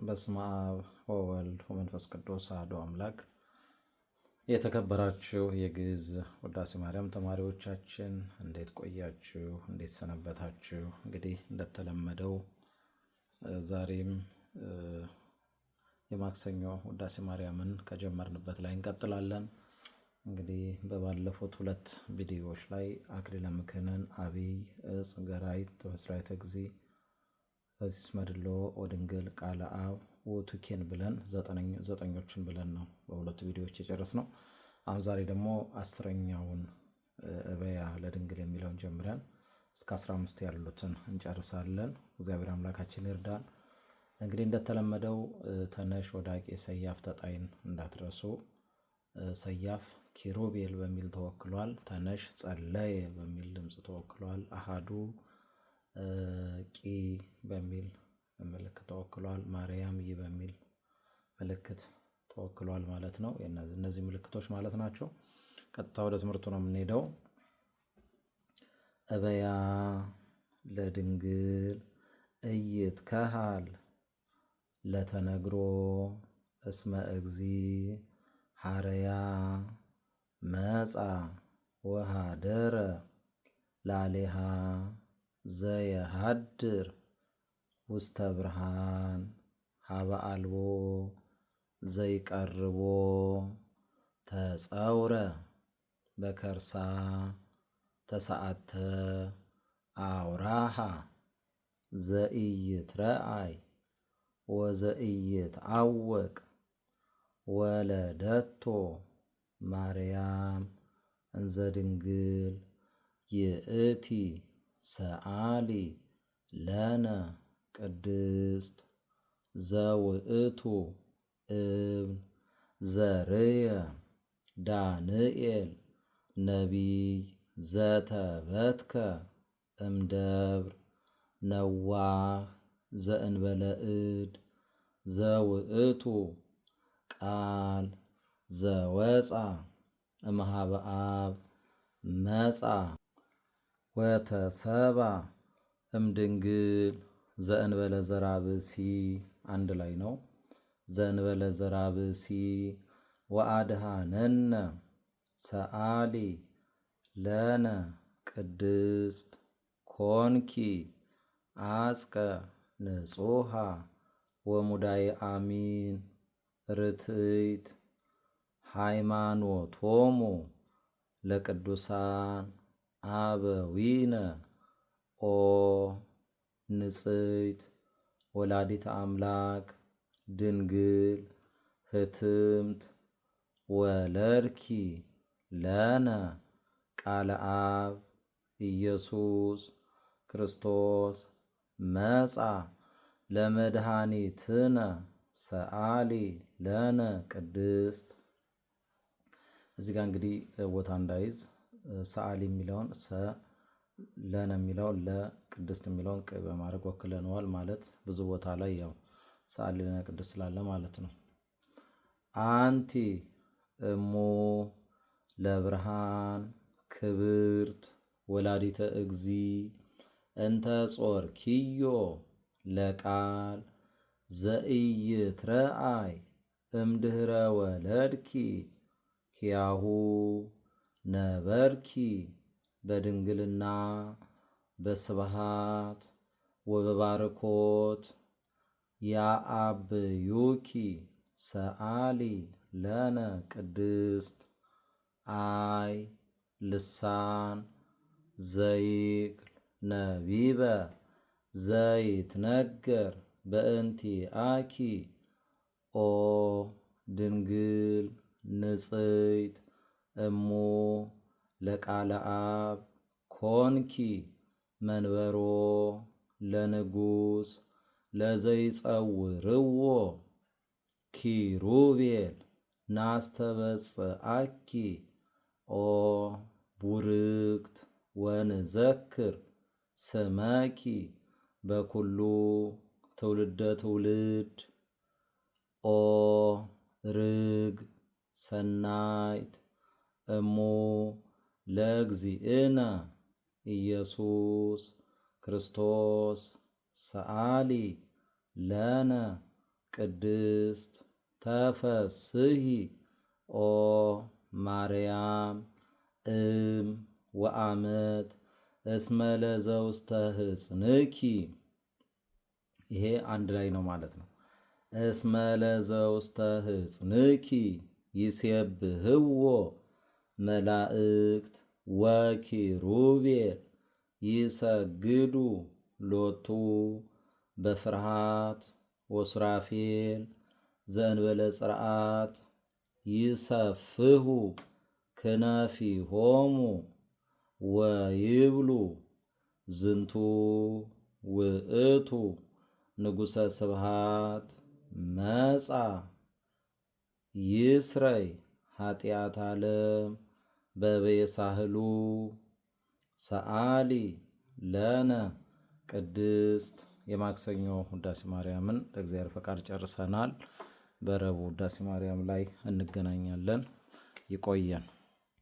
በስመ አብ ወወልድ ወመንፈስ ቅዱስ አሐዱ አምላክ። የተከበራችሁ የግዕዝ ውዳሴ ማርያም ተማሪዎቻችን እንዴት ቆያችሁ? እንዴት ሰነበታችሁ? እንግዲህ እንደተለመደው ዛሬም የማክሰኞ ውዳሴ ማርያምን ከጀመርንበት ላይ እንቀጥላለን። እንግዲህ በባለፉት ሁለት ቪዲዮዎች ላይ አክሊለ ምክህንን፣ አብይ ዕፅ ገራይት ተበስራይተ እግዚእ በዚህ መድሎ ወድንግል ቃለ አብ ውእቱኬን ብለን ዘጠኞችን ብለን ነው በሁለቱ ቪዲዮዎች የጨረስነው። አሁን ዛሬ ደግሞ 10ኛውን እበያ ለድንግል የሚለውን ጀምረን እስከ 15 ያሉትን እንጨርሳለን። እግዚአብሔር አምላካችን ይርዳን። እንግዲህ እንደተለመደው ተነሽ ወዳቄ ሰያፍ ተጣይን እንዳትረሱ። ሰያፍ ኪሩቤል በሚል ተወክሏል። ተነሽ ጸለየ በሚል ድምፅ ተወክሏል። አሃዱ ቂ በሚል ምልክት ተወክሏል። ማርያም ይ በሚል ምልክት ተወክሏል ማለት ነው። እነዚህ ምልክቶች ማለት ናቸው። ቀጥታ ወደ ትምህርቱ ነው የምንሄደው። እበያ ለድንግል ኢይትከሃል ለተነግሮ እስመ እግዚእ ሐረያ መጻ ወሃደረ ላሌሃ ዘየሃድር ውስተ ብርሃን ሀበ አልቦ ዘይቀርቦ ተጸውረ በከርሳ ተሰዓተ አውራሃ ዘኢይትረአይ ወዘኢይትዐወቅ ወለደቶ ማርያም እንዘ ድንግል ይእቲ ሰአሊ ለነ ቅድስት ዘውእቱ እብን ዘርየ ዳንኤል ነቢይ ዘተበትከ እምደብር ነዋህ ዘእንበለ እድ ዘውእቱ ቃል ዘወፃ እምኀበ አብ መጻ ወተሰባ እምድንግል ዘእንበለ ዘራብሲ አንድ ላይ ነው። ዘእንበለ ዘራብሲ ወአድኀነነ ሰአሊ ለነ ቅድስት ኮንኪ አጽቀ ንጹሃ ወሙዳየ አሚን ርትዕት ሃይማኖቶሙ ለቅዱሳን አበዊነ ኦ ንጽሕት ወላዲተ አምላክ ድንግል ህትምት ወለድኪ ለነ ቃለ አብ ኢየሱስ ክርስቶስ መጻ ለመድኃኒትነ ሰአሊ ለነ ቅድስት። እዚህ ጋር እንግዲህ ቦታ እንዳይዝ ሰአሊ የሚለውን ለነ የሚለውን ለቅድስት የሚለውን ቅ በማድረግ ወክለነዋል። ማለት ብዙ ቦታ ላይ ያው ሰአሊ ለነ ቅድስት ስላለ ማለት ነው። አንቲ እሙ ለብርሃን ክብርት ወላዲተ እግዚእ እንተ ጾርኪዮ ለቃል ዘኢይትረአይ እምድኅረ ወለድኪ ኪያሁ ነበርኪ በድንግልና በስብሃት ወበባርኮት ያአብዩኪ ሰአሊ ለነ ቅድስት አይ ልሳን ዘይክል ነቢበ ዘይትነገር በእንቲአኪ ኦ ድንግል ንጽሕት እሙ ለቃለ አብ ኮንኪ መንበሮ ለንጉሥ ለዘይጸውርዎ ኪሩቤል ናስተበጽአኪ ኦ ቡርክት ወንዘክር ስመኪ በኩሉ ትውልደ ትውልድ ኦ ርግ ሰናይት እሙ ለእግዚእነ ኢየሱስ ክርስቶስ ሰአሊ ለነ ቅድስት ተፈስሒ ኦ ማርያም ወአመት እስመ ለዘውስተ ሕፅንኪ። ይሄ አንድ ላይ ነው ማለት ነው። እስመ ለዘውስተ ሕፅንኪ ይሴብህዎ መላእክት ወኪሩቤል ይሰግዱ ሎቱ በፍርሃት ወሱራፌል ዘእንበለ ጽርዓት ይሰፍሁ ክነፊሆሙ ወይብሉ ዝንቱ ውእቱ ንጉሠ ስብሃት መጻ ይስረይ ኃጢአት ዓለም በቤሳህሉ ሰአሊ ለነ። ቅድስት የማክሰኞ ውዳሴ ማርያምን ለእግዚአብሔር ፈቃድ ጨርሰናል። በረቡዕ ውዳሴ ማርያም ላይ እንገናኛለን። ይቆየን።